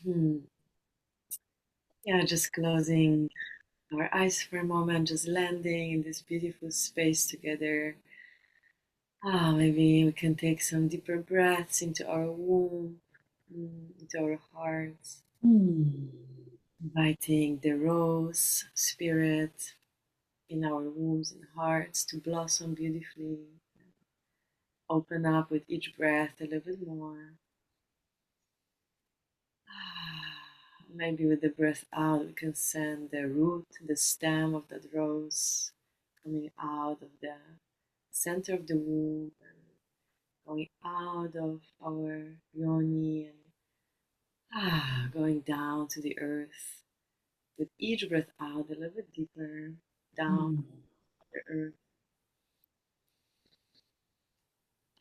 Hmm. Yeah, just closing our eyes for a moment, just landing in this beautiful space together. Maybe we can take some deeper breaths into our womb, into our hearts, Mm. inviting the rose spirit in our wombs and hearts to blossom beautifully. Open up with each breath a little bit more. Maybe with the breath out, we can send the root, the stem of that rose coming out of the center of the womb and going out of our yoni and going down to the earth. With each breath out, a little bit deeper down Mm. to the earth.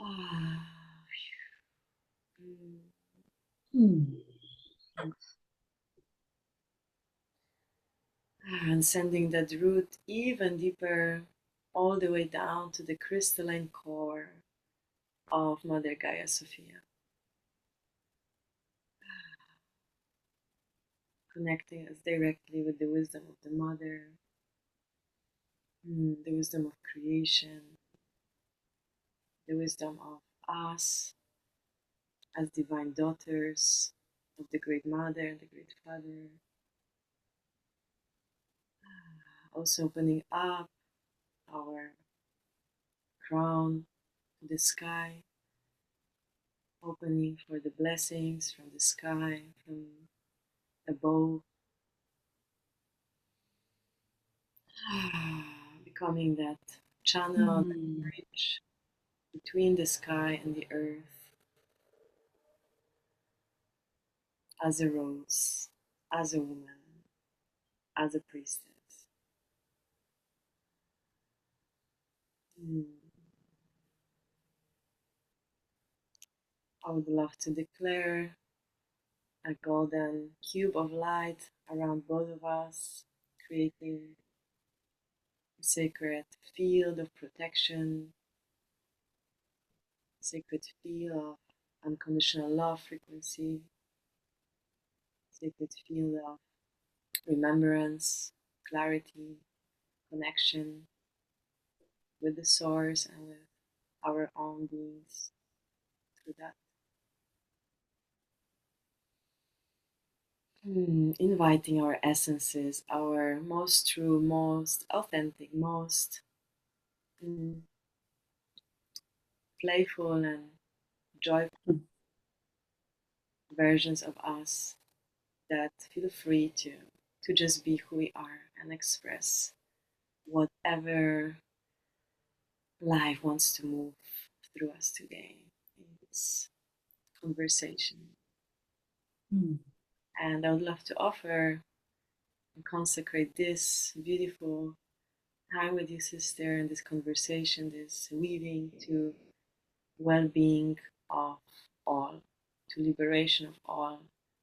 Ah, mm. Mm. And sending that root even deeper all the way down to the crystalline core of Mother Gaia Sophia, connecting us directly with the wisdom of the Mother, the wisdom of creation, the wisdom of us as divine daughters of the Great Mother and the Great Father. Also opening up our crown to the sky, opening for the blessings from the sky, from above, becoming that channel, that Mm. bridge between the sky and the earth as a rose, as a woman, as a priestess. Mm. I would love to declare a golden cube of light around both of us, creating a sacred field of protection, sacred field of unconditional love frequency, sacred field of remembrance, clarity, connection with the source and with our own beings through that. Inviting our essences, our most true, most authentic, most mm, playful and joyful versions of us that feel free to just be who we are and express whatever life wants to move through us today in this conversation. Mm. And I would love to offer and consecrate this beautiful time with you, sister, and this conversation, this weaving to well-being of all, to liberation of all,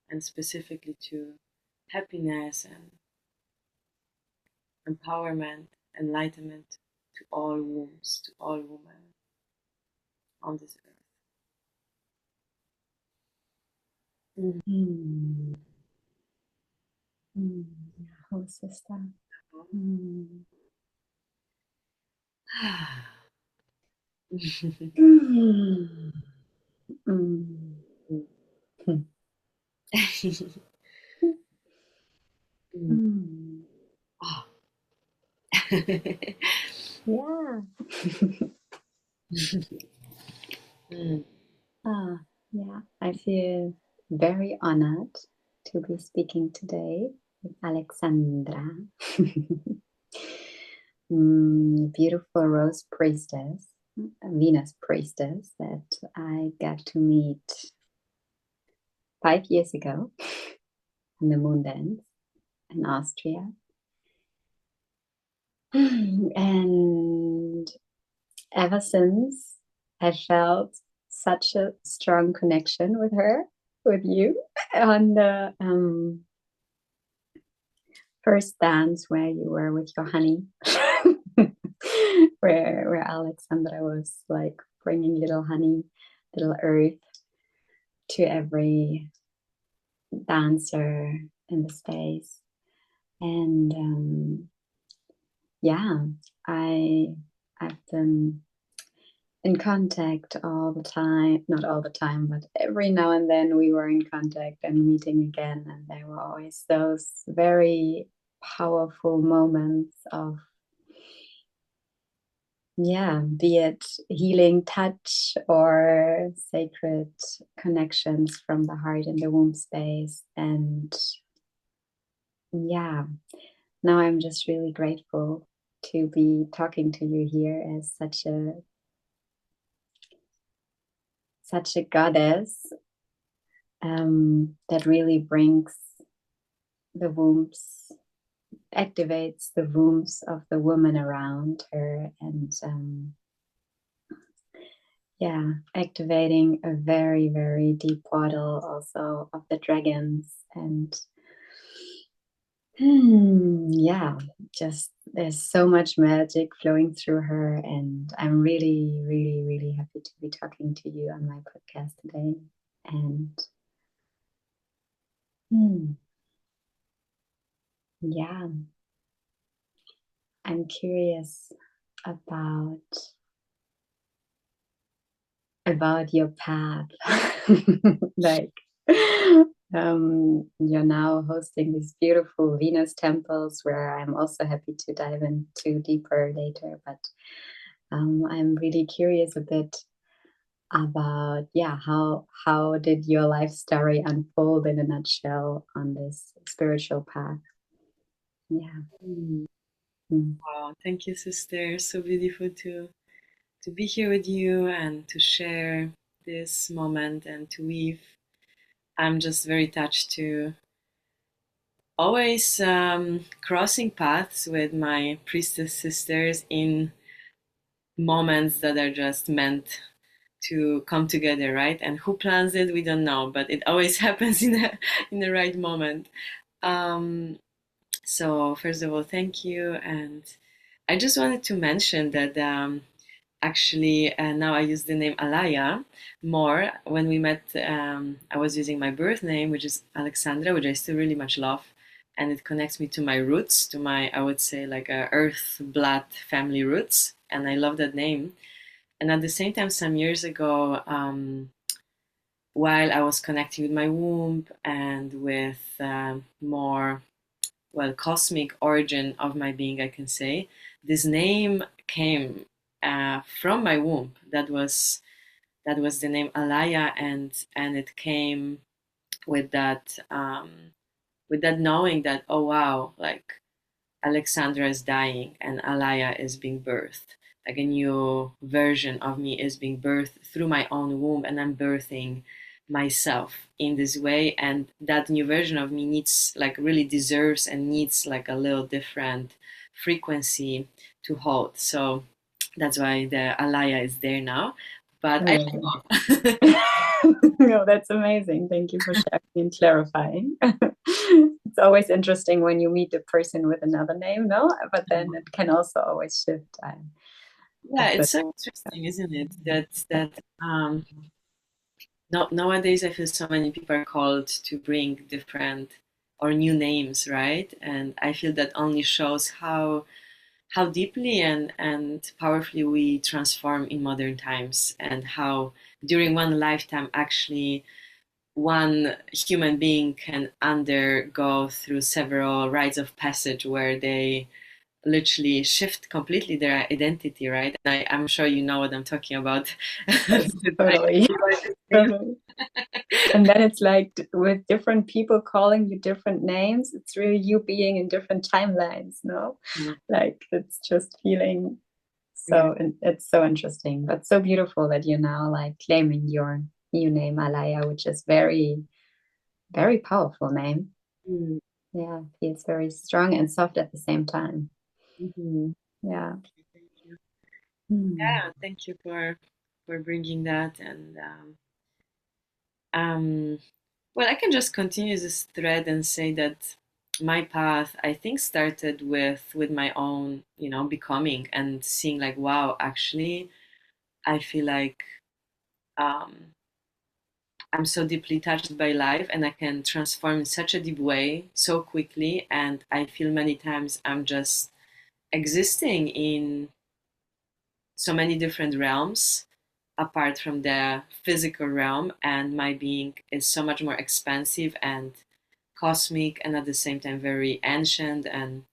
and specifically to happiness and empowerment, enlightenment to all wombs, to all women on this earth. Mm. Mm. Oh, sister. Mm. Mm. Mm. Mm. Ah. Yeah. Mm. Ah, yeah. I feel very honored to be speaking today with Alexandra. Beautiful rose priestess, a Venus priestess that I got to meet 5 years ago in the moon dance in Austria. And ever since, I felt such a strong connection with her, with you, on the first dance where you were with your honey, where Alexandra was like bringing little honey, little earth to every dancer in the space. And yeah, I've been in contact all the time, not all the time, but every now and then we were in contact and meeting again. And there were always those very powerful moments of, yeah, be it healing touch or sacred connections from the heart in the womb space. And yeah, now I'm just really grateful to be talking to you here as such a goddess that really brings the wombs, activates the wombs of the woman around her, and yeah, activating a very, very deep portal also of the dragons. And yeah, just there's so much magic flowing through her, and I'm really, really, really happy to be talking to you on my podcast today. And yeah, I'm curious about your path. Like, you're now hosting these beautiful Venus temples where I'm also happy to dive into deeper later. But I'm really curious a bit about, yeah, how did your life story unfold in a nutshell on this spiritual path? Yeah. Mm. Mm. Wow, thank you, sister. So beautiful to be here with you and to share this moment and to weave. I'm just very touched to always crossing paths with my priestess sisters in moments that are just meant to come together, right? And who plans it, we don't know, but it always happens in the right moment. Um, so first of all, thank you, and I just wanted to mention that actually now I use the name Alaia more. When we met, I was using my birth name, which is Alexandra, which I still really much love, and it connects me to my roots, to my, I would say, like earth blood family roots, and I love that name. And at the same time, some years ago, while I was connecting with my womb and with more, well, cosmic origin of my being, I can say, this name came from my womb. That was the name Alaia, and it came with that knowing that, oh wow, like Alexandra is dying and Alaya is being birthed. Like a new version of me is being birthed through my own womb, and I'm birthing myself in this way. And that new version of me needs, like, really deserves and needs like a little different frequency to hold. So that's why the Alaya is there now. But I Amazing. No, that's amazing. Thank you for sharing and clarifying. It's always interesting when you meet a person with another name, no? But then it can also always shift. yeah, I've been, it's so interesting, isn't it? That no, nowadays, I feel so many people are called to bring different or new names, right? And I feel that only shows how deeply and powerfully we transform in modern times, and how during one lifetime, actually, one human being can undergo through several rites of passage where they literally shift completely their identity, right? And I'm sure you know what I'm talking about. yes, totally. Totally. And then it's like with different people calling you different names, it's really you being in different timelines, no? Like it's just feeling Yeah. so, it's so interesting, but so beautiful that you're now like claiming your new name, Alaya, which is very, very powerful name. Mm. Yeah, feels very strong and soft at the same time. Mhm. Yeah. Thank you. Hmm. Yeah, thank you for bringing that. And um, well, I can just continue this thread and say that my path, I think, started with my own, becoming and seeing like, wow, actually, I feel like um, I'm so deeply touched by life, and I can transform in such a deep way so quickly. And I feel many times I'm just existing in so many different realms apart from the physical realm, and my being is so much more expansive and cosmic, and at the same time very ancient and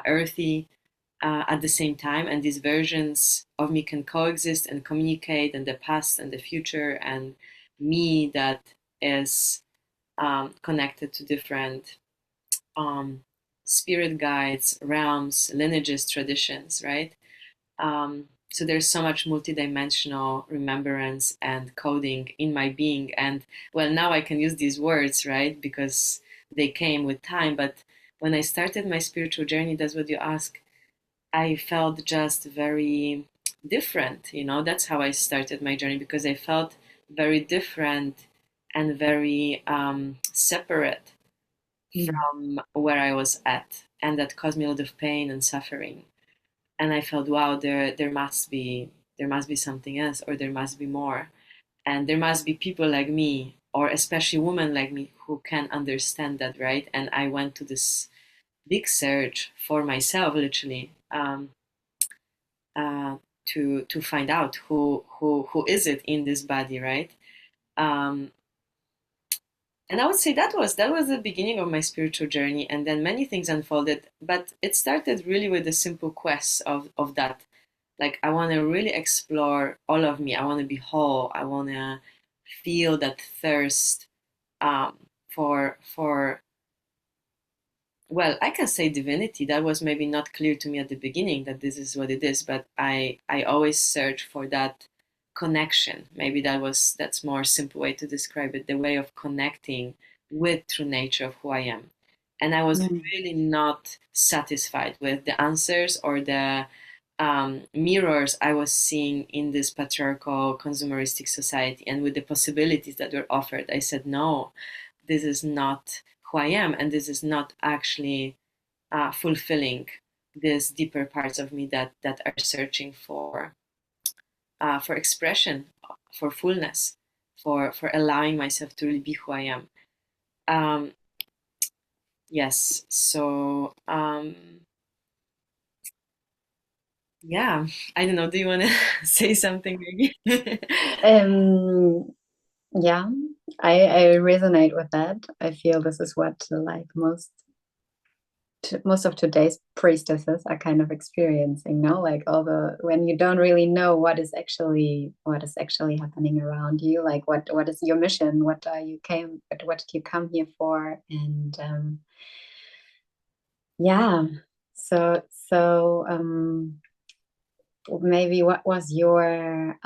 earthy at the same time. And these versions of me can coexist and communicate, and the past and the future, and me that is connected to different um, spirit guides, realms, lineages, traditions, right? So there's so much multidimensional remembrance and coding in my being. And well, now I can use these words, right? Because they came with time. But when I started my spiritual journey, that's what you ask, I felt just very different. That's how I started my journey, because I felt very different and very separate Mm. from where I was at. And that caused me a lot of pain and suffering. And I felt, wow, there must be something else, or there must be more, and there must be people like me, or especially women like me, who can understand that, right? And I went to this big search for myself, literally, uh, to find out who is it in this body, right? Um, and I would say that was the beginning of my spiritual journey, and then many things unfolded. But it started really with the simple quest of that. Like, I want to really explore all of me. I want to be whole. I want to feel that thirst for well, I can say divinity. That was maybe not clear to me at the beginning that this is what it is, but I always search for that connection. Maybe that's more simple way to describe it, the way of connecting with true nature of who I am. And I was Mm. really not satisfied with the answers or the mirrors I was seeing in this patriarchal consumeristic society, and with the possibilities that were offered. I said, no, this is not who I am, and this is not actually fulfilling these deeper parts of me that are searching for expression, for fullness, for allowing myself to really be who I am. Um, yes, so yeah, I don't know. Do you want to say something, maybe? Um, yeah, I resonate with that. I feel this is what like most of today's priestesses are kind of experiencing, no? Like all the when you don't really know what is actually happening around you, like what is your mission, what did you come here for, and yeah. So maybe what was your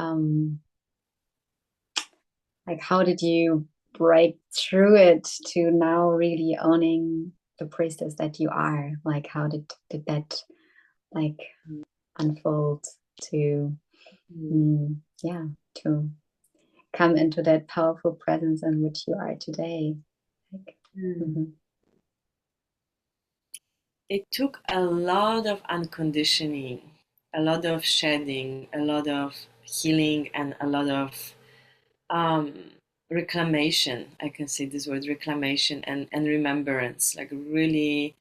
like how did you break through it to now really owning the priestess that you are? Like how did that like unfold to yeah, to come into that powerful presence in which you are today, like It took a lot of unconditioning, a lot of shedding, a lot of healing, and a lot of um, reclamation. I can say this word, reclamation, and remembrance. Like, really,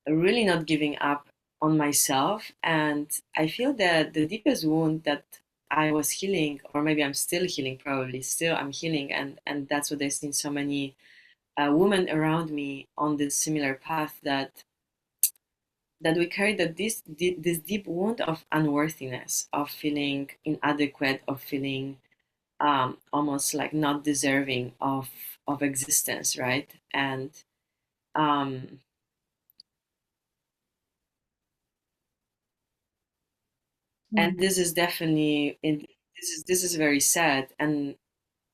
really not giving up on myself. And I feel that the deepest wound that I was healing, or maybe I'm still healing, probably still I'm healing, and that's what I've seen so many women around me on this similar path, that we carry this deep wound of unworthiness, of feeling inadequate, of feeling almost like not deserving of existence, right? Um, and mm, this is definitely this is very sad and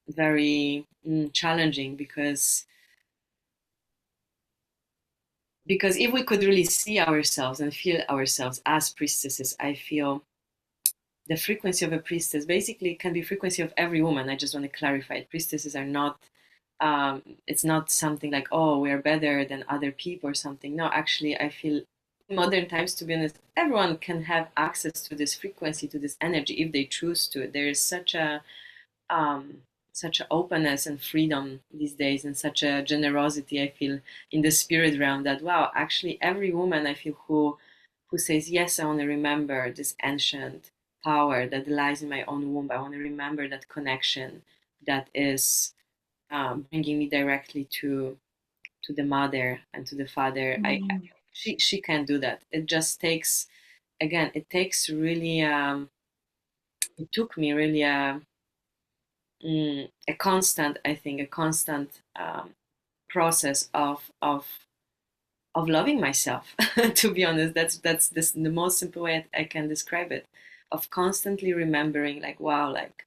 very challenging, because if we could really see ourselves and feel ourselves as priestesses, I feel the frequency of a priestess basically can be frequency of every woman. I just want to clarify it. Priestesses are not it's not something like, oh, we are better than other people or something. No, actually, I feel in modern times, to be honest, everyone can have access to this frequency, to this energy, if they choose to. There is such a such a openness and freedom these days, and such a generosity I feel in the spirit realm, that wow, actually every woman I feel who says yes, I want to remember this ancient power that lies in my own womb. I want to remember that connection that is bringing me directly to the mother and to the father. She can't do that. It just takes, again, it takes really it took me really a constant, I think, a constant process of loving myself. To be honest, that's the most simple way I can describe it, of constantly remembering, like wow, like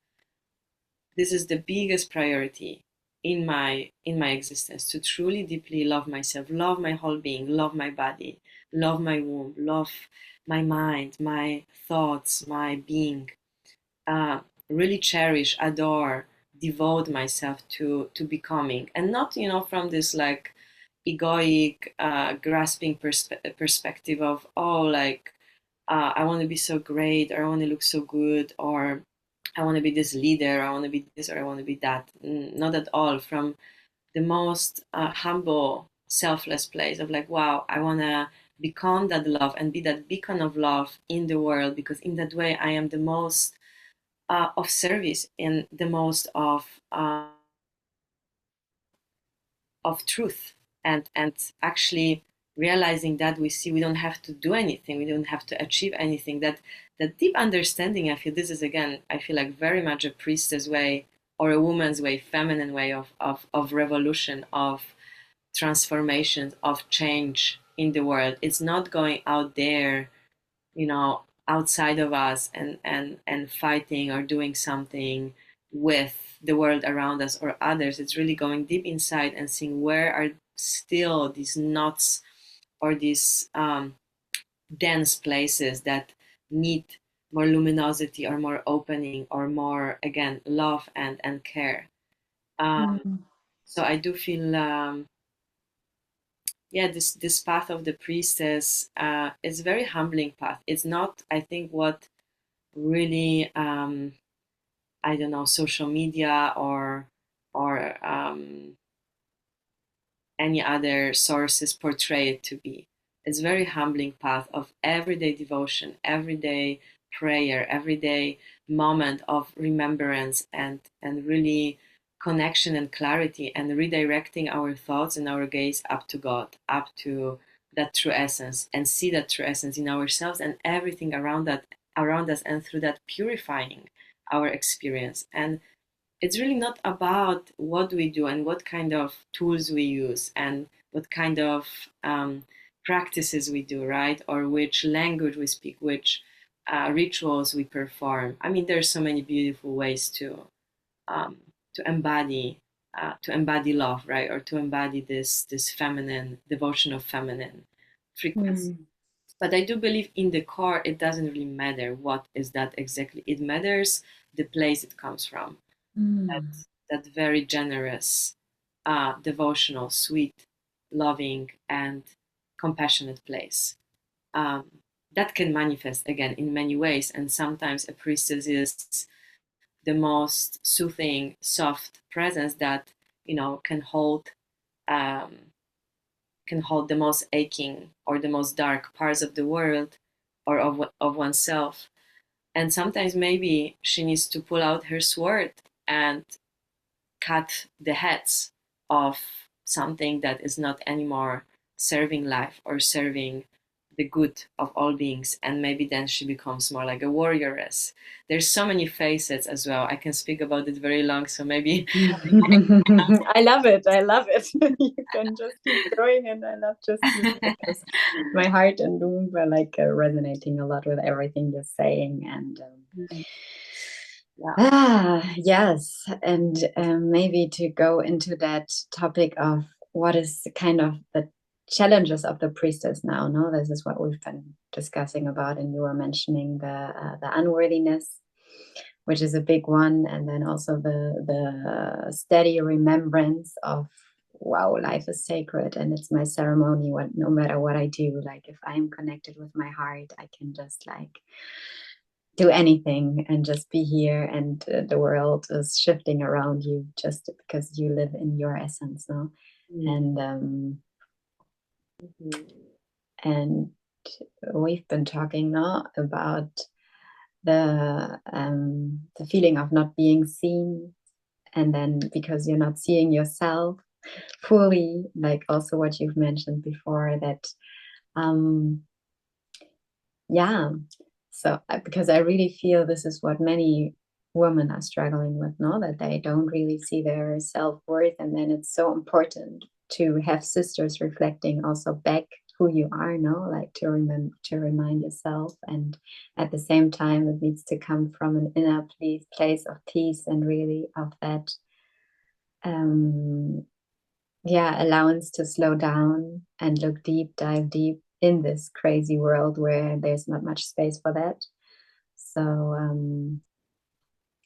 this is the biggest priority in my existence, to truly deeply love myself, love my whole being, love my body, love my womb, love my mind, my thoughts, my being, uh, really cherish, adore, devote myself to becoming, and not, you know, from this like egoic, grasping perspective of, oh, like I want to be so great, or I want to look so good, or I want to be this leader, I want to be this, or I want to be that. Not at all. From the most humble, selfless place of like, wow, I want to become that love and be that beacon of love in the world, because in that way I am the most of service and the most of truth, and actually realizing that we see we don't have to do anything, we don't have to achieve anything. That deep understanding, I feel this is, again, I feel like very much a priestess way, or a woman's way, feminine way of revolution, of transformation, of change in the world. It's not going out there, you know, outside of us, and fighting or doing something with the world around us or others. It's really going deep inside and seeing where are still these knots, or these dense places that need more luminosity, or more opening, or more, again, love and care. So I do feel yeah, this path of the priestess is a very humbling path. It's not, I think, what really I don't know, social media or any other sources portray it to be. It's a very humbling path of everyday devotion, everyday prayer, everyday moment of remembrance, and really connection and clarity, and redirecting our thoughts and our gaze up to God, up to that true essence, and see that true essence in ourselves and everything around us, and through that purifying our experience. And it's really not about what we do and what kind of tools we use and what kind of practices we do, right? Or which language we speak, which rituals we perform. I mean, there's so many beautiful ways um, to embody love, right? Or to embody this feminine devotion of feminine frequency. But I do believe in the core, it doesn't really matter what is that exactly. It matters the place it comes from, that very generous, devotional, sweet, loving, and compassionate place. Um, that can manifest, again, in many ways, and sometimes a priestess is the most soothing, soft presence that, you know, um, can hold the most aching or the most dark parts of the world, or of oneself. And sometimes maybe she needs to pull out her sword and cut the heads of something that is not anymore serving life or serving the good of all beings, and maybe then she becomes more like a warrioress. There's so many facets as well. I can speak about it very long, so maybe I love it. I love it. You can just keep going, and I love just because my heart and womb are like resonating a lot with everything you're saying. And yeah. yes, and maybe to go into that topic of what is kind of the challenges of the priestess now. No, this is what we've been discussing about, and you were mentioning the unworthiness, which is a big one, and then also the steady remembrance of, wow, life is sacred and it's my ceremony. No matter what I do, like if I am connected with my heart, I can just like do anything and just be here, and the world is shifting around you just because you live in your essence, no? Mm. And Mhm. and we've been talking now about the feeling of not being seen, and then because you're not seeing yourself fully, like also what you've mentioned before, that yeah, so because I really feel this is what many women are struggling with, no, that they don't really see their self-worth, and then it's so important to have sisters reflecting also back who you are, no, like to remember, to remind yourself, and at the same time it needs to come from an inner place of peace, and really of that um yeah, allowance to slow down and look deep, dive deep in this crazy world where there's not much space for that. So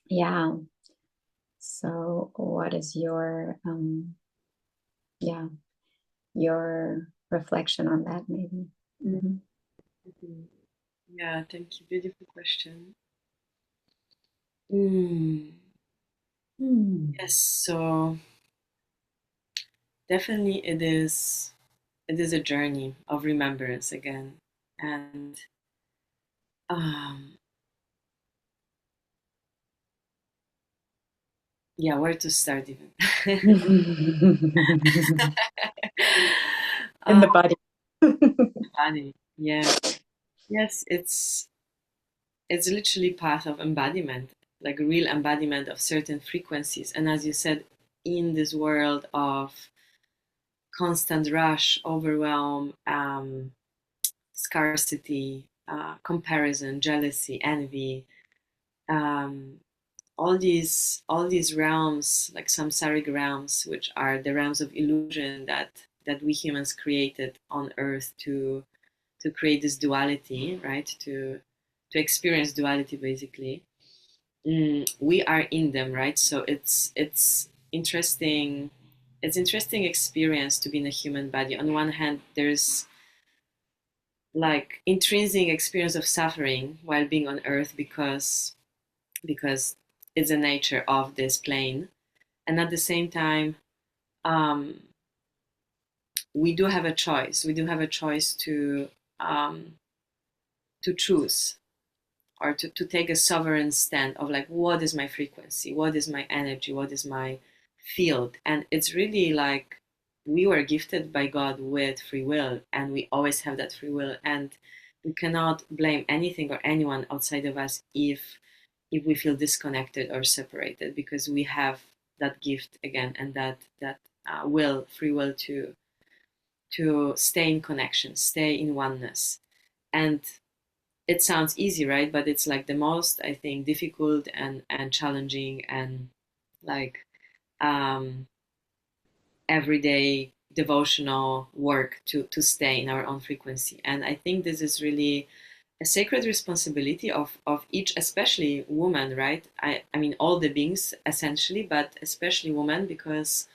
yeah, so what is your yeah, your reflection on that, maybe? Mm-hmm. Mhm. Yeah, thank you. Beautiful question. Mm. Hmm. Yes, so definitely it is a journey of remembrance again. And um yeah, where to start even? In uh, the body. Funny. Yeah. Yes, it's literally part of embodiment, like a real embodiment of certain frequencies. And as you said, in this world of constant rush, overwhelm, scarcity, comparison, jealousy, envy, um, all these realms, like samsaric realms, which are the realms of illusion that we humans created on Earth to create this duality, right? To experience duality, basically. We are in them, right? So it's interesting. It's interesting experience to be in a human body. On one hand, there's like intrinsic experience of suffering while being on Earth because it's the nature of this plane, and at the same time, um, we do have a choice. We do have a choice to choose or to take a sovereign stand of like, what is my frequency, what is my energy, what is my field. And it's really like we were gifted by God with free will, and we always have that free will, and we cannot blame anything or anyone outside of us if we feel disconnected or separated, because we have that gift again, and that will, free will, to stay in connection, stay in oneness. And it sounds easy, right? But it's like the most, I think, difficult and challenging and like um, everyday devotional work to stay in our own frequency. And I think this is really a sacred responsibility of each, especially woman, right? I mean, all the beings essentially, but especially women, because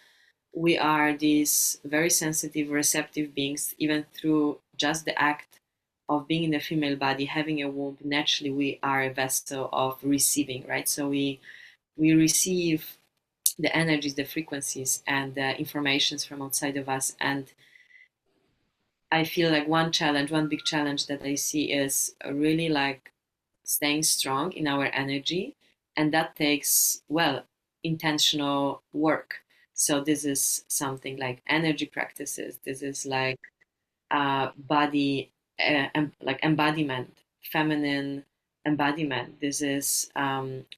we are these very sensitive, receptive beings, even through just the act of being in a female body, having a womb. Naturally, we are a vessel of receiving, right? So we receive the energies, the frequencies, and the informations from outside of us. And I feel like one big challenge that I see is really like staying strong in our energy. And that takes, well, intentional work. So this is something like energy practices. This is like body, like embodiment, feminine embodiment. This is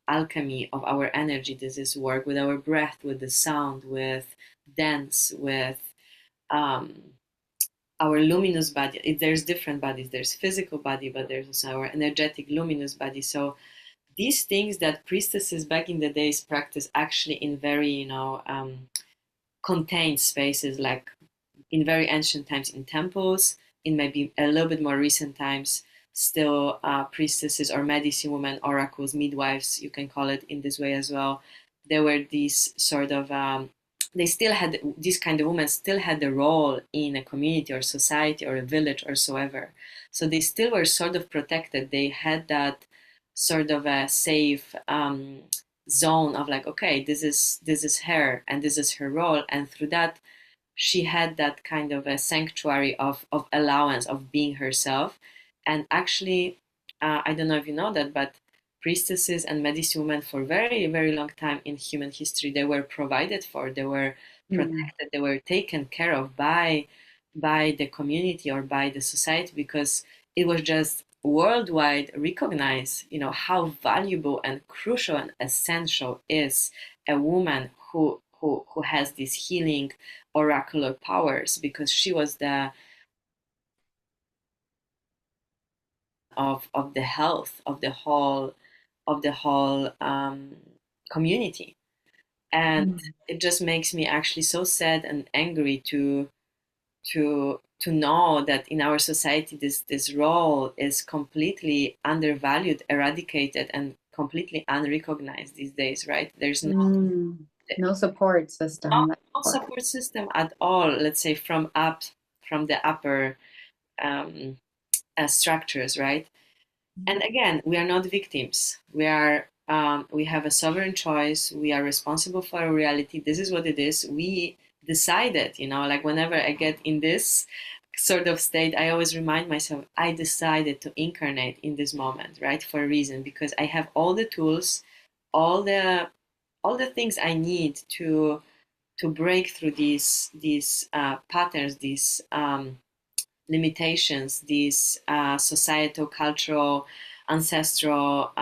alchemy of our energy. This is work with our breath, with the sound, with dance, with um, our luminous body. There's different bodies. There's physical body, but there's also our energetic luminous body. So these things that priestesses back in the days practice actually in very, contained spaces, like in very ancient times in temples, in maybe a little bit more recent times, still priestesses or medicine women, oracles, midwives, you can call it in this way as well. There were these sort of, they still had, these kind of women still had a role in a community or society or a village or so ever. So they still were sort of protected. They had that sort of a safe zone of like, okay, this is her and this is her role, and through that she had that kind of a sanctuary of allowance of being herself. And actually, I don't know if you know that, but priestesses and medicine women for very, very long time in human history, they were provided for, they were Mm. protected, they were taken care of by the community or by the society, because it was just worldwide recognized, you know, how valuable and crucial and essential is a woman who has these healing oracular powers, because she was the of the health of the whole community. And Mm. it just makes me actually so sad and angry to know that in our society this role is completely undervalued, eradicated, and completely unrecognized these days, right? There's Mm. No support system, like, no or support system at all, let's say from the upper um, structures, right? And again, we are not victims. We have a sovereign choice. We are responsible for our reality. This is what it is. We decided, you know, like whenever I get in this sort of state, I always remind myself, I decided to incarnate in this moment, right? For a reason, because I have all the tools, all the all the things I need to break through these patterns, these limitations, these societal, cultural, ancestral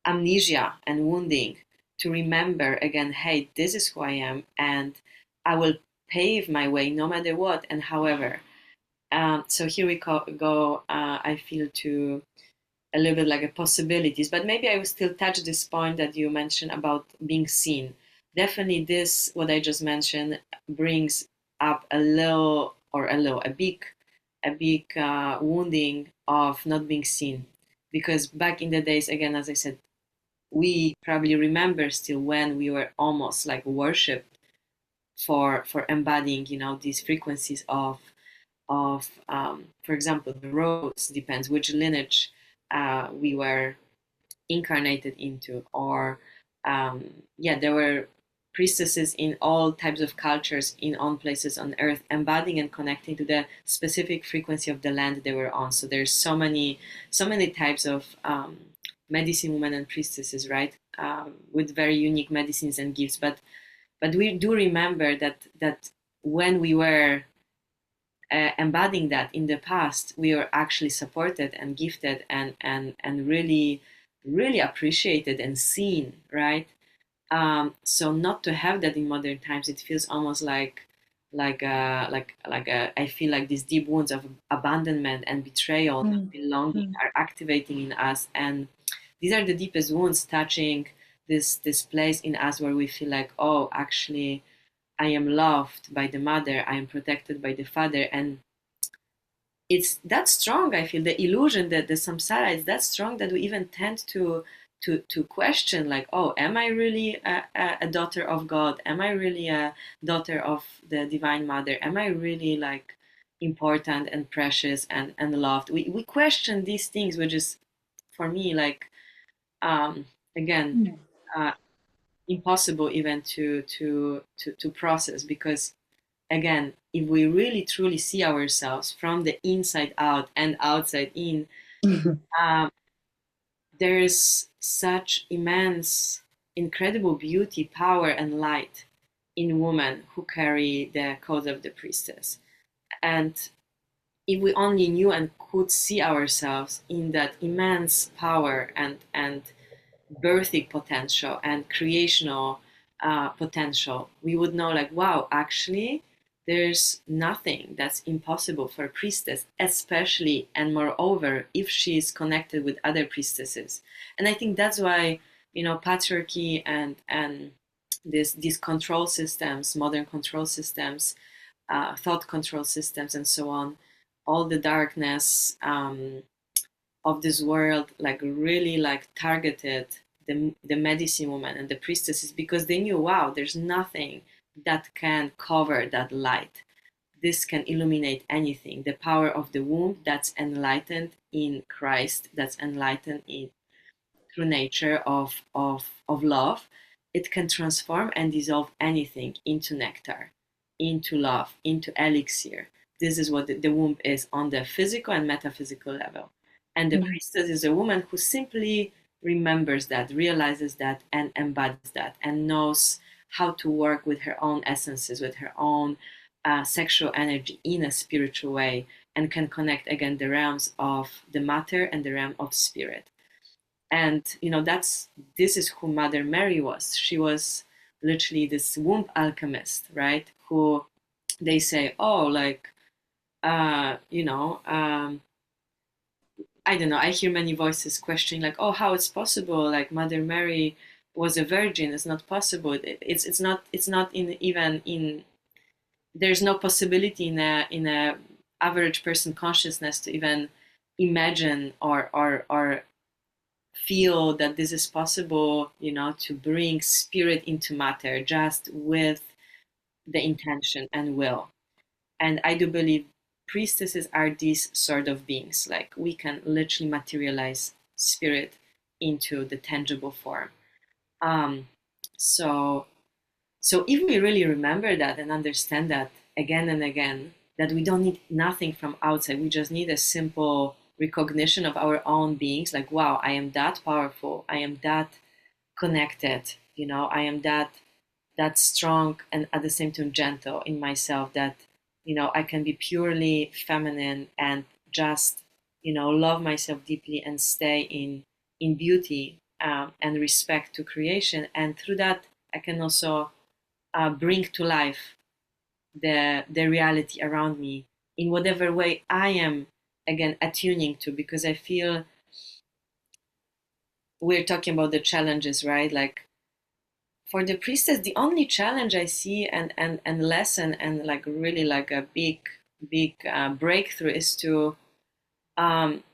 amnesia and wounding, to remember again, hey, this is who I am, and I will pave my way no matter what and however. So here we go. I feel to a little bit like a possibilities, but maybe I will still touch this point that you mentioned about being seen. Definitely, this what I just mentioned brings up a big wounding of not being seen, because back in the days, again, as I said, we probably remember still when we were almost like worshipped for embodying, you know, these frequencies of for example, the rose depends which lineage we were incarnated into, or yeah, there were priestesses in all types of cultures in all places on earth, embodying and connecting to the specific frequency of the land they were on. So there's so many types of medicine women and priestesses, right? With very unique medicines and gifts, but we do remember that when we were embodying that in the past, we were actually supported and gifted and really, really appreciated and seen, right? So not to have that in modern times, it feels almost I feel like these deep wounds of abandonment and betrayal, not mm. belonging, Mm. are activating in us, and these are the deepest wounds touching this place in us where we feel like, oh, actually, I am loved by the mother, I am protected by the father, and it's that strong. I feel the illusion that the samsara is that strong that we even tend to question, like, oh, am I really a daughter of God? Am I really a daughter of the divine mother? Am I really like important and precious and loved? We question these things, which is for me like um again Mm. uh impossible even to process, because again, if we really truly see ourselves from the inside out and outside in, um, there is such immense, incredible beauty, power, and light in women who carry the code of the priestess. And if we only knew and could see ourselves in that immense power and birthing potential and creational potential, we would know like, wow, actually, there's nothing that's impossible for a priestess, especially and moreover if she is connected with other priestesses. And I think that's why, you know, patriarchy and these control systems, modern control systems, thought control systems, and so on, all the darkness of this world like really like targeted the medicine woman and the priestesses, because they knew, wow, there's nothing that can cover that light. this can illuminate anything. The power of the womb that's enlightened in Christ, that's enlightened in through nature of love, it can transform and dissolve anything into nectar, into love, into elixir. This is what the womb is on the physical and metaphysical level. And the Mm. priestess is a woman who simply remembers that, realizes that, and embodies that, and knows how to work with her own essences, with her own sexual energy in a spiritual way, and can connect again the realms of the matter and the realm of spirit. And that's this is who Mother Mary was. She was literally this womb alchemist, right? Who they say, oh, like uh you know um I don't know, I hear many voices questioning, like, oh, how it's possible, like Mother Mary was a virgin, it's not possible. It's not in, even in, there's no possibility in a average person consciousness to even imagine or feel that this is possible, to bring spirit into matter just with the intention and will. And I do believe priestesses are these sort of beings. Like, we can literally materialize spirit into the tangible form. Um, so, so if we really remember that and understand that again and again, that we don't need nothing from outside, we just need a simple recognition of our own beings. Like, wow, I am that powerful. I am that connected. I am that strong and at the same time gentle in myself, that I can be purely feminine and just love myself deeply and stay in beauty, and respect to creation, and through that I can also bring to life the reality around me in whatever way I am, again, attuning to. Because I feel we're talking about the challenges, right? Like, for the priestess, the only challenge I see, and lesson, and like really like a big breakthrough, is um,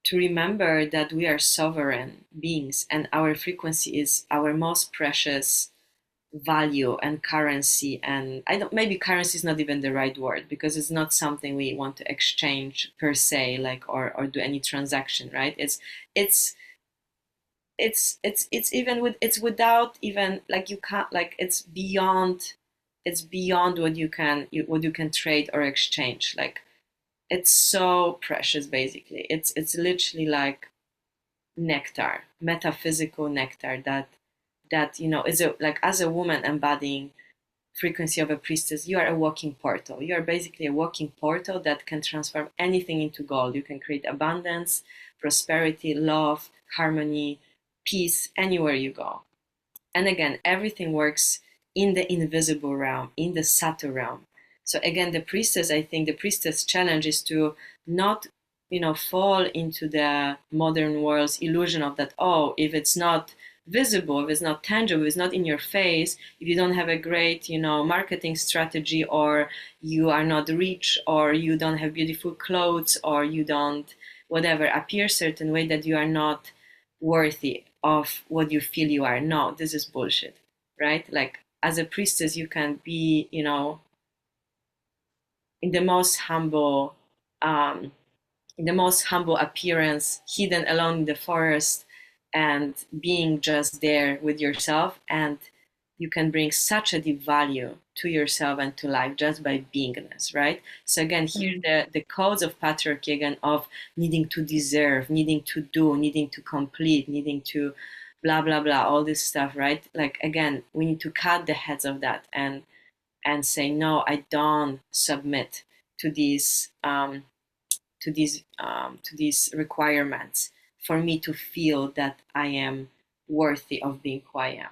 to remember that we are sovereign beings, and our frequency is our most precious value and currency. And I don't, maybe currency is not even the right word, because it's not something we want to exchange per se, like, or do any transaction, right? It's it's even with, it's without even, like, you can't, like, it's beyond what you can trade or exchange. Like, it's so precious. Basically, it's literally like nectar, metaphysical nectar, that is a, like, as a woman embodying frequency of a priestess, you are a walking portal. You are basically a walking portal that can transform anything into gold. You can create abundance, prosperity, love, harmony, peace anywhere you go. And again, everything works in the invisible realm, in the subtle realm. So again, I think the priestess challenge is to not, fall into the modern world's illusion of that, oh, if it's not visible, if it's not tangible, if it's not in your face, if you don't have a great, marketing strategy, or you are not rich, or you don't have beautiful clothes, or you don't, whatever, appear certain way, that you are not worthy of what you feel you are. No, this is bullshit, right? Like, as a priestess, you can be, in the most humble, um, in the most humble appearance, hidden alone in the forest, and being just there with yourself. And you can bring such a deep value to yourself and to life just by beingness, right? So again, here Mm. the codes of patriarchy, again, of needing to deserve, needing to do, needing to complete, needing to blah blah blah, all this stuff, right? Like, again, we need to cut the heads of that, and say, no, I don't submit to these requirements for me to feel that I am worthy of being who I am.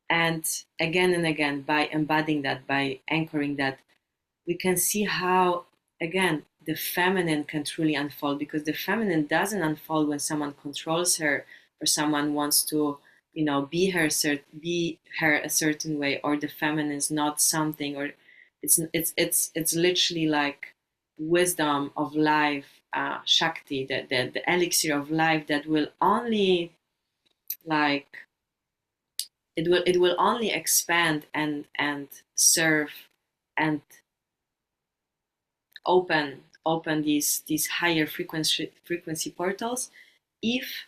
And again, by embodying that, by anchoring that, we can see how, again, the feminine can truly unfold. Because the feminine doesn't unfold when someone controls her, or someone wants to, be her a certain way, or the feminine is not something, or it's literally like wisdom of life, shakti, the elixir of life, that will only, like, it will only expand and serve, and open these higher frequency portals if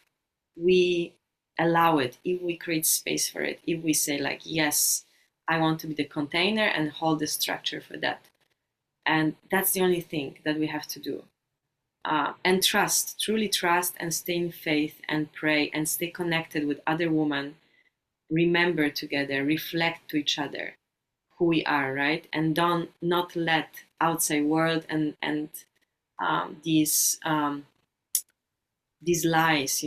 we allow it, if we create space for it, if we say like, yes, I want to be the container and hold the structure for that. And that's the only thing that we have to do. And trust, truly trust, and stay in faith and pray and stay connected with other women. Remember together, reflect to each other who we are, right? And don't not let outside world and these lies,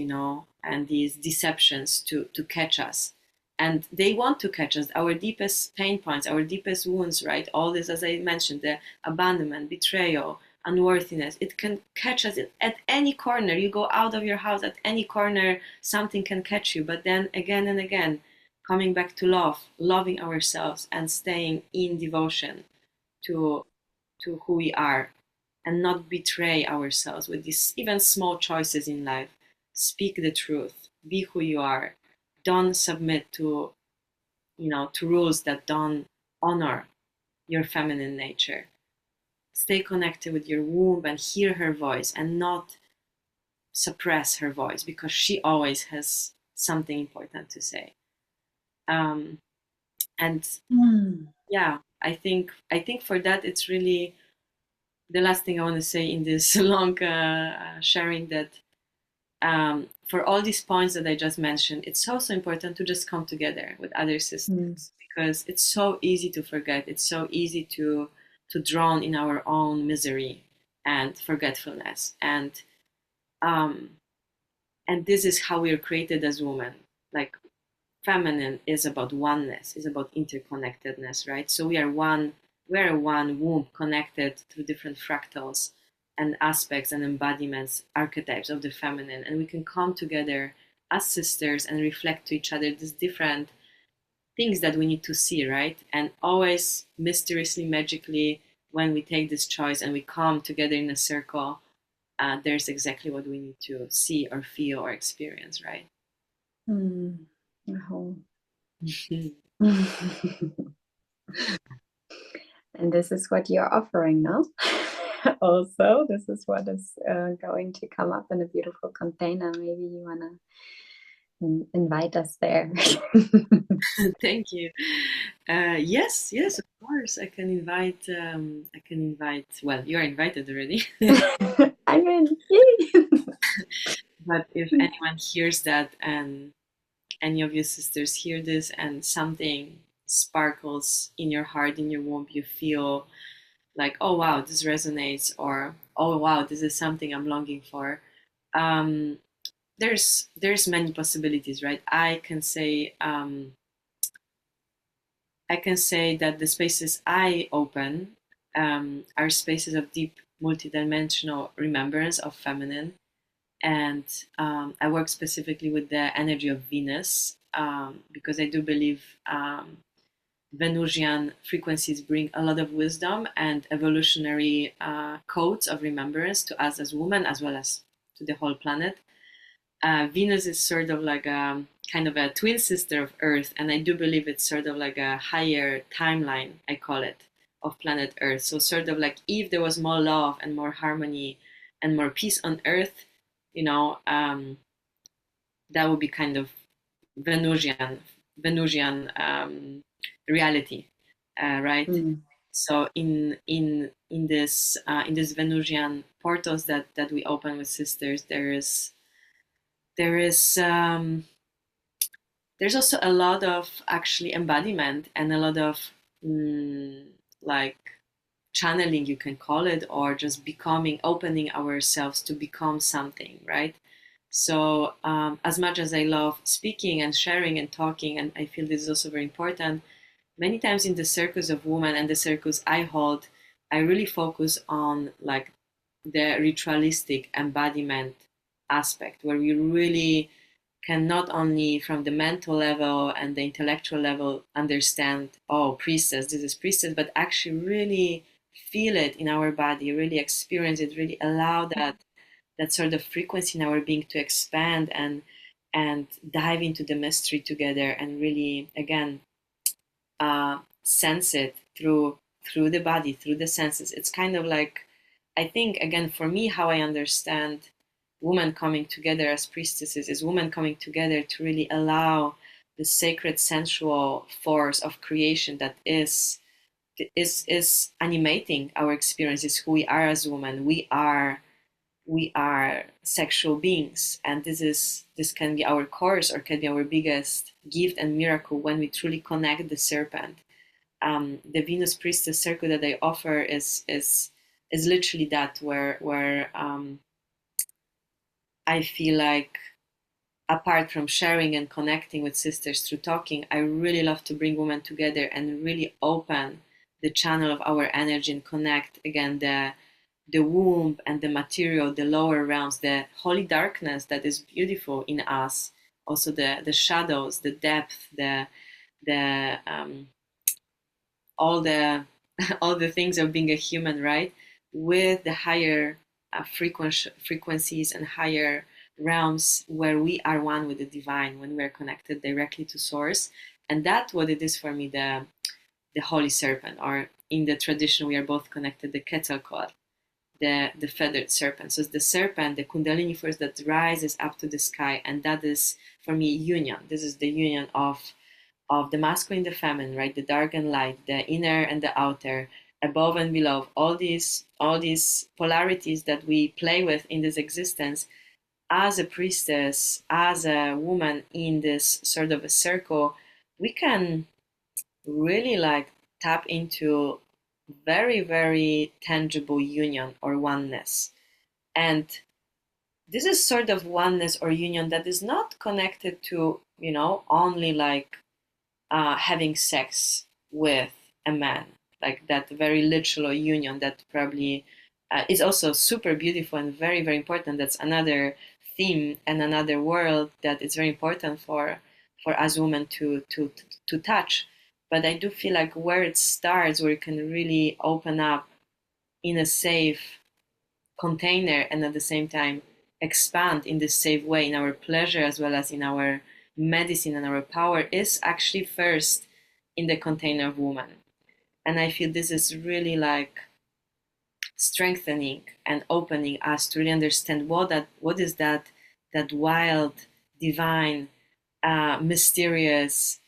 and these deceptions to catch us. And they want to catch us, our deepest pain points, our deepest wounds, right? All this, as I mentioned, the abandonment, betrayal, unworthiness, it can catch us at any corner. You go out of your house, at any corner, something can catch you. But then again and again, coming back to love, loving ourselves, and staying in devotion to who we are, and not betray ourselves with these even small choices in life. Speak the truth, be who you are. Don't submit to rules that don't honor your feminine nature. Stay connected with your womb and hear her voice, and not suppress her voice, because she always has something important to say. And yeah, I think for that, it's really the last thing I want to say in this long sharing, that for all these points that I just mentioned, it's also important to just come together with other sisters, because it's so easy to forget. It's so easy to drown in our own misery and forgetfulness. Um, and this is how we are created as women. Like, feminine is about oneness, is about interconnectedness, right? So we are one womb connected through different fractals and aspects and embodiments, archetypes of the feminine, and we can come together as sisters and reflect to each other these different things that we need to see, right? And always mysteriously, magically, when we take this choice and we come together in a circle, there's exactly what we need to see or feel or experience, right? Oh. And this is what you're offering now. Also, this is what is going to come up in a beautiful container. Maybe you want to invite us there. Thank you. Yes, of course. I can invite. Well, you're invited already. I mean, yay! But if anyone hears that, and any of your sisters hear this, and something sparkles in your heart, in your womb, you feel like, oh wow, this resonates, or oh wow, this is something I'm longing for. Um, there's many possibilities, right? I can say that the spaces I open are spaces of deep multidimensional remembrance of feminine. And I work specifically with the energy of Venus, because I do believe Venusian frequencies bring a lot of wisdom and evolutionary codes of remembrance to us as women, as well as to the whole planet. Venus is sort of like a kind of a twin sister of Earth, and I do believe it's sort of like a higher timeline, I call it, of planet Earth. So sort of like, if there was more love and more harmony and more peace on Earth, that would be kind of Venusian reality, right? So in this Venusian portals that we open with sisters, there is there's also a lot of actually embodiment, and a lot of like channeling, you can call it, or just becoming, opening ourselves to become something, right? So as much as I love speaking and sharing and talking, and I feel this is also very important, many times in the circles of women and the circles I hold, I really focus on like the ritualistic embodiment aspect, where we really can not only from the mental level and the intellectual level understand, oh, priestess, this is priestess, but actually really feel it in our body, really experience it, really allow that sort of frequency in our being to expand, and dive into the mystery together, and really again sense it through the body, through the senses. It's kind of like I think, again, for me, how I understand women coming together as priestesses is women coming together to really allow the sacred sensual force of creation that is animating our experiences, who we are as women. We are sexual beings, and this can be our course or can be our biggest gift and miracle when we truly connect the serpent. The Venus Priestess circle that I offer is literally that, where I feel like, apart from sharing and connecting with sisters through talking, I really love to bring women together and really open the channel of our energy and connect again the womb and the material, the lower realms, the holy darkness that is beautiful in us, also the shadows, the depth, the all the all the things of being a human, right? With the higher frequencies and higher realms where we are one with the divine when we're connected directly to source. And that's what it is for me, the holy serpent, or in the tradition we are both connected, the Quetzalcoatl, the feathered serpent. So it's the serpent, the Kundalini force that rises up to the sky, and that is for me union. This is the union of the masculine, the feminine, right? The dark and light, the inner and the outer, above and below. All these polarities that we play with in this existence. As a priestess, as a woman in this sort of a circle, we can really like tap into very, very tangible union or oneness. And this is sort of oneness or union that is not connected to, only like having sex with a man, like that very literal union that probably is also super beautiful and very, very important. That's another theme and another world that is very important for us women to touch. But I do feel like where it starts, where you can really open up in a safe container and at the same time expand in this safe way in our pleasure as well as in our medicine and our power, is actually first in the container of woman. And I feel this is really like strengthening and opening us to really understand what is that wild, divine, mysterious,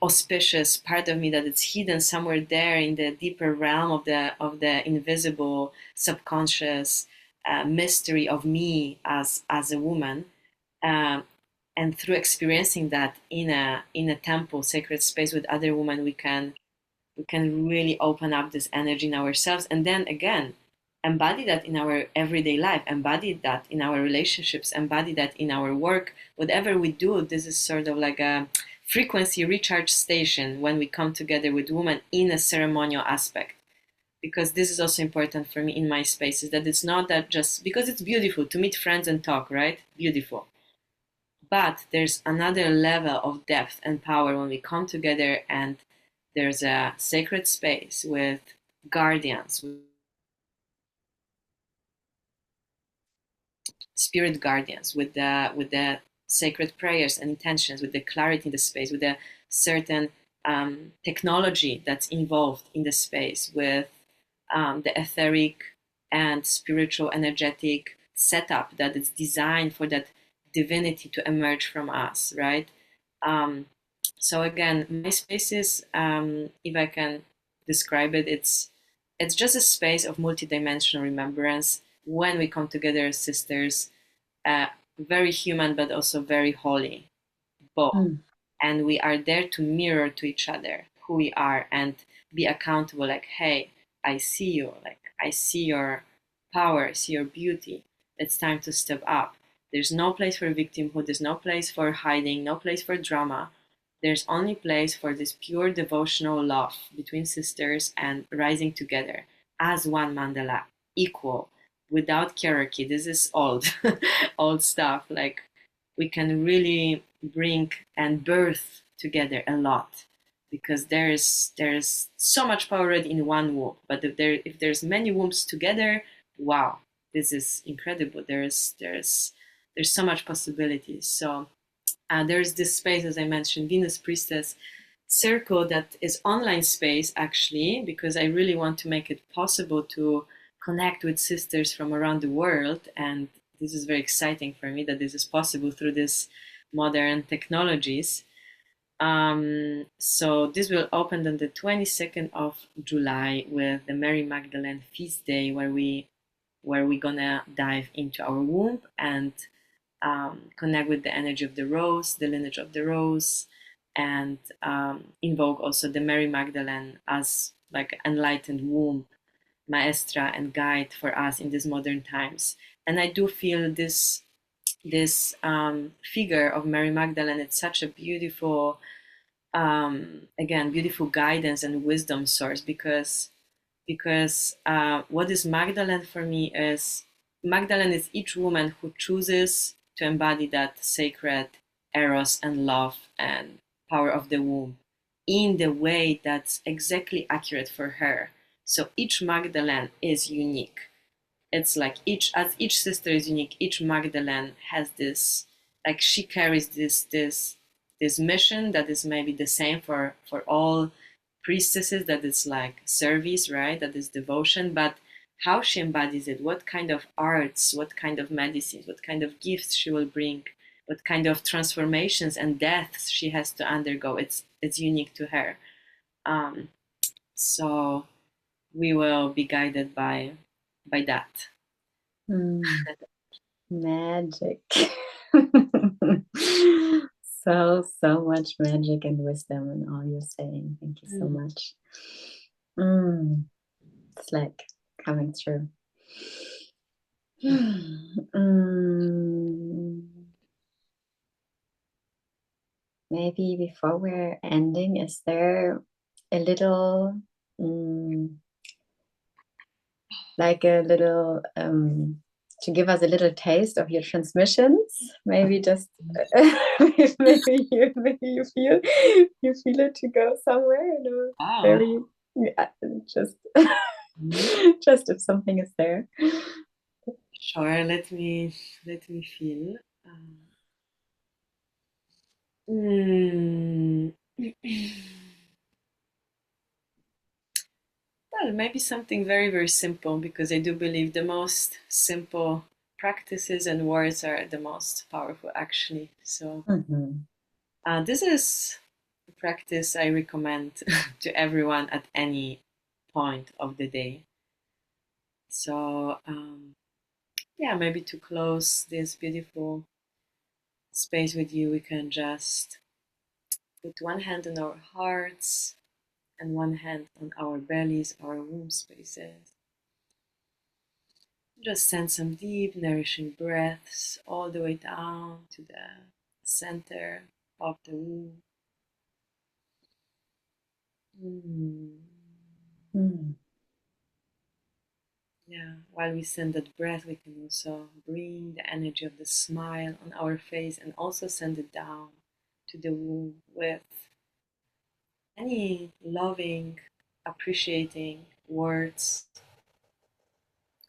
auspicious part of me that it's hidden somewhere there in the deeper realm of the invisible, subconscious mystery of me as a woman. Um, and through experiencing that in a temple, sacred space with other women, we can really open up this energy in ourselves, and then again embody that in our everyday life, embody that in our relationships, embody that in our work. Whatever we do, this is sort of like a frequency recharge station when we come together with women in a ceremonial aspect. Because this is also important for me in my spaces, that it's not that just because it's beautiful to meet friends and talk, right? Beautiful. But there's another level of depth and power when we come together and there's a sacred space with guardians, with spirit guardians, with the sacred prayers and intentions, with the clarity in the space, with the certain technology that's involved in the space, with the etheric and spiritual energetic setup that is designed for that divinity to emerge from us, right? Um, so again, my spaces, if I can describe it, it's just a space of multidimensional remembrance when we come together as sisters, very human but also very holy, both. Mm. And we are there to mirror to each other who we are and be accountable, like, hey, I see you, like I see your power, I see your beauty. It's time to step up. There's no place for victimhood, there's no place for hiding, no place for drama. There's only place for this pure devotional love between sisters and rising together as one mandala, equal, without hierarchy. This is old old stuff. Like, we can really bring and birth together a lot, because there's so much power already in one womb. But if there's many wombs together, wow, this is incredible. There's so much possibilities. So there's this space, as I mentioned, Venus Priestess Circle, that is online space actually, because I really want to make it possible to connect with sisters from around the world. And this is very exciting for me that this is possible through these modern technologies. So this will open on the 22nd of July with the Mary Magdalene Feast Day, where we're gonna dive into our womb and connect with the energy of the rose, the lineage of the rose, and invoke also the Mary Magdalene as like enlightened womb, maestra, and guide for us in these modern times. And I do feel this figure of Mary Magdalene. It's such a beautiful, again, beautiful guidance and wisdom source, because what is Magdalene for me is Magdalene is each woman who chooses to embody that sacred eros and love and power of the womb in the way that's exactly accurate for her. So each Magdalene is unique. It's like each sister is unique, each Magdalene has this, like she carries this mission that is maybe the same for all priestesses, that is like service, right? That is devotion, but how she embodies it, what kind of arts, what kind of medicines, what kind of gifts she will bring, what kind of transformations and deaths she has to undergo, it's unique to her. So we will be guided by that. Mm, magic. So much magic and wisdom in all you're saying. Thank you so much. It's like coming through. Maybe before we're ending, is there a little, like a little, to give us a little taste of your transmissions? Maybe just, maybe you feel it to go somewhere. You know, Wow. very, yeah, just, Mhm. just if something is there. Sure, let me feel. Mm. Well, maybe something very, very simple, because I do believe the most simple practices and words are the most powerful, actually. So, Mhm. this is a practice I recommend to everyone at any point of the day. So, yeah, maybe to close this beautiful space with you, we can just put one hand on our hearts and one hand on our bellies, our womb spaces. Just send some deep, nourishing breaths all the way down to the center of the womb. Mm. Mm. Yeah, while we send that breath, we can also bring the energy of the smile on our face and also send it down to the womb with any loving, appreciating words,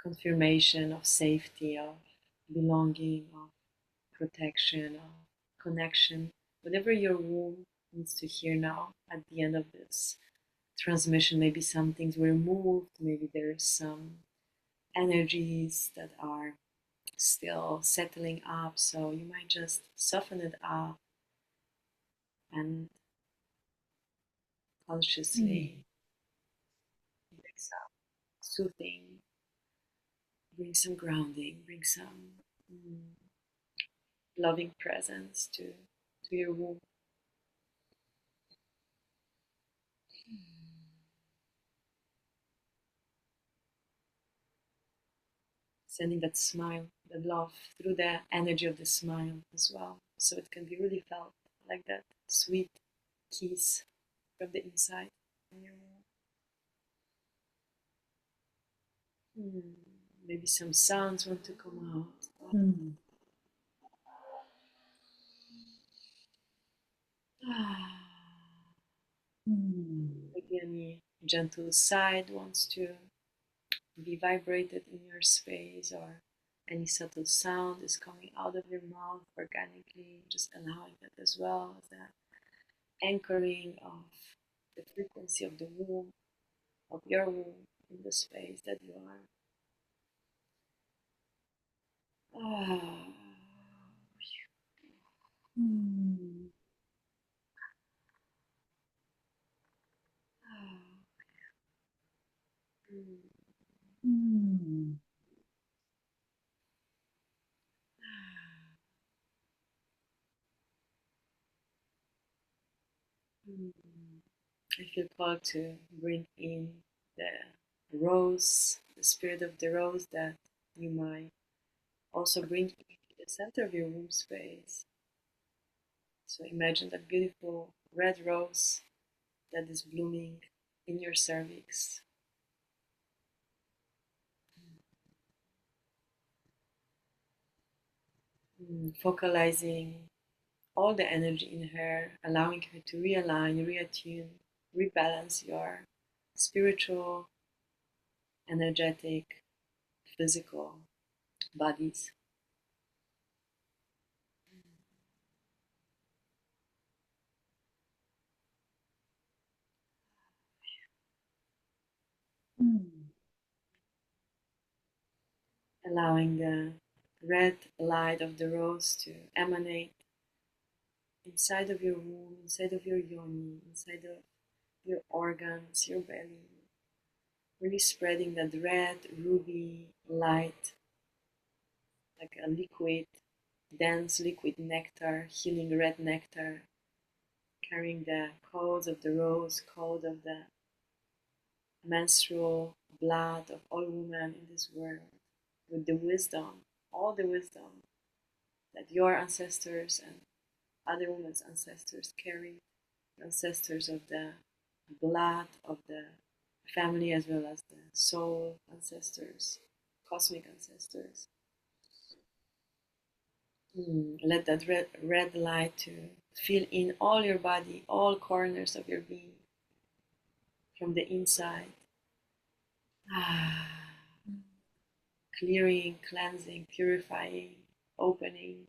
confirmation of safety, of belonging, of protection, of connection, whatever your womb needs to hear now at the end of this transmission. Maybe some things were moved, maybe there's some energies that are still settling up, so you might just soften it up and Mm. consciously bring some soothing, bring some grounding, bring some mm, loving presence to your womb. Sending that smile, the love through the energy of the smile as well. So it can be really felt like that sweet kiss from the inside. In your womb. Maybe some sounds want to come out. Mm. Mm. Maybe any gentle side wants to be vibrated in your space, or any subtle sound is coming out of your mouth organically, just allowing that as well as the anchoring of the frequency of the womb, of your womb in the space that you are. Ah. Mm. Ah. Mm. Mm. Mm. I feel called to bring in the rose, the spirit of the rose that you might also bring into the center of your womb space. So imagine that beautiful red rose that is blooming in your cervix. Focalizing all the energy in her, allowing her to realign, reattune, rebalance your spiritual, energetic, physical bodies. Mm. Allowing the red light of the rose to emanate inside of your womb, inside of your yoni, inside of your organs, your belly, really spreading that red ruby light like a liquid, dense liquid nectar, healing red nectar, carrying the codes of the rose, code of the menstrual blood of all women in this world, with the wisdom, all the wisdom that your ancestors and other women's ancestors carried, ancestors of the blood of the family as well as the soul ancestors, cosmic ancestors. Let that red light to fill in all your body, all corners of your being, from the inside. Ah, clearing, cleansing, purifying, opening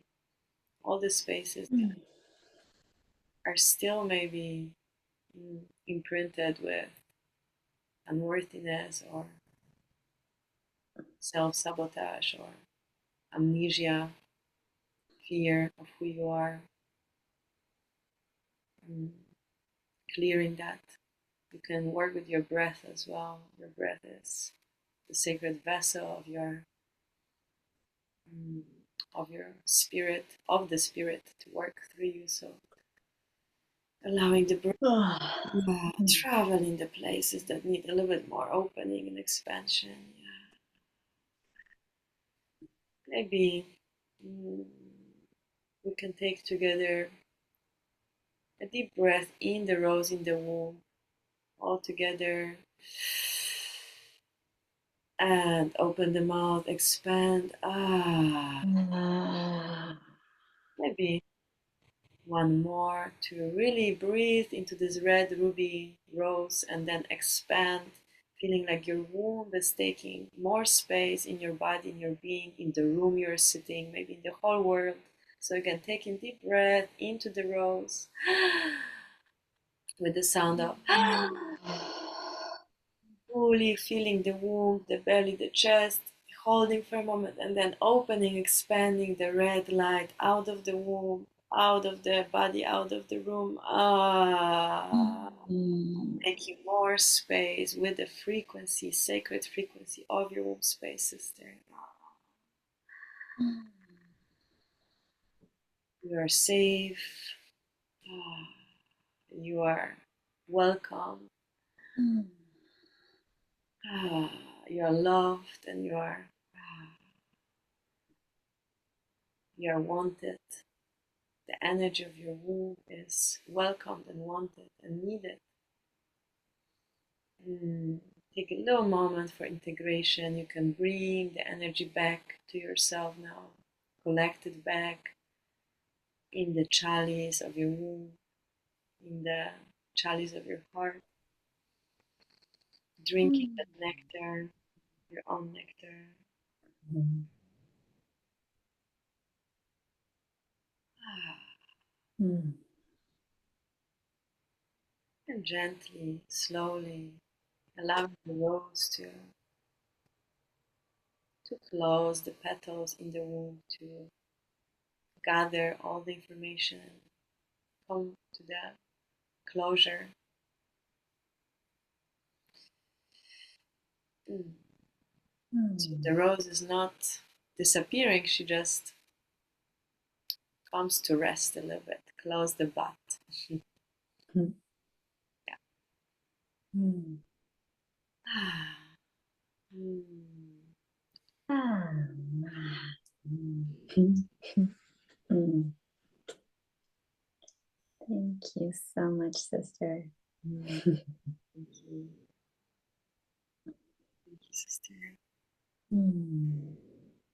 all the spaces that Mm. are still maybe imprinted with unworthiness or self sabotage or amnesia, fear of who you are. Mm, Clearing that. You can work with your breath as well. Your breath is the sacred vessel mm, of your spirit, of the spirit to work through you. So allowing the breath Ah. Mm. travel in the places that need a little bit more opening and expansion. Yeah. Maybe mm, we can take together a deep breath in the rose in the womb, all together, and open the mouth, expand. Ah. Maybe one more to really breathe into this red ruby rose and then expand, feeling like your womb is taking more space in your body, in your being, in the room you're sitting, maybe in the whole world. So again, taking deep breath into the rose with the sound of fully feeling the womb, the belly, the chest, holding for a moment, and then opening, expanding the red light out of the womb, out of the body, out of the room. Mm. Taking more space with the frequency, sacred frequency of your womb space, sister. You are safe. You are welcome. Mm. You are loved, and you are wanted. The energy of your womb is welcomed and wanted and needed. Mm, Take a little moment for integration. You can bring the energy back to yourself now, collect it back in the chalice of your womb, in the chalice of your heart, drinking Mm. that nectar, your own nectar. Mm. Ah, Mm. and gently, slowly, allowing the rose to to close the petals in the womb, to gather all the information, come to the closure. So the rose is not disappearing, she just comes to rest a little bit, close the butt. Yeah. Thank you so much, sister. Thank you. Thank you, sister.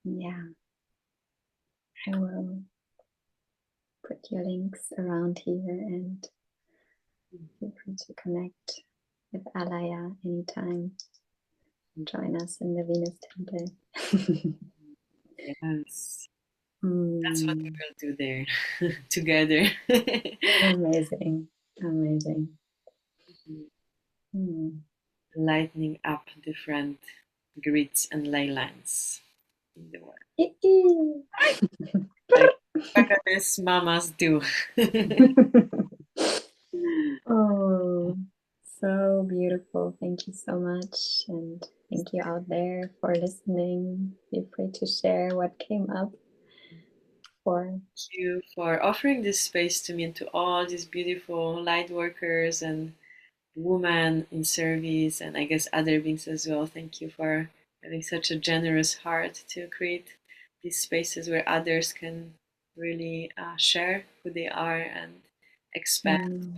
Yeah, I will put your links around here, and feel free to connect with Alaia anytime. Join us in the Venus Temple. Yes. That's what we will do there together. Amazing. Amazing. Lightening up different grids and ley lines in the world. Like Bangladesh mamas do. Oh, so beautiful. Thank you so much. And thank you out there for listening. Feel free to share what came up for. Thank you for offering this space to me and to all these beautiful light workers and women in service, and I guess other beings as well. Thank you for having such a generous heart to create these spaces where others can really share who they are and expand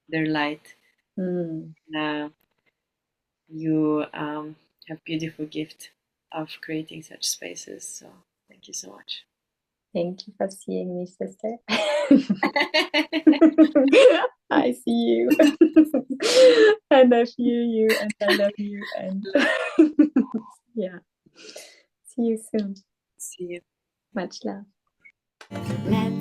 their light. You have beautiful gift of creating such spaces. So thank you so much. Thank you for seeing me, sister. I see you. And I feel you, and I love you. And yeah. See you soon. See you. Much love. Let's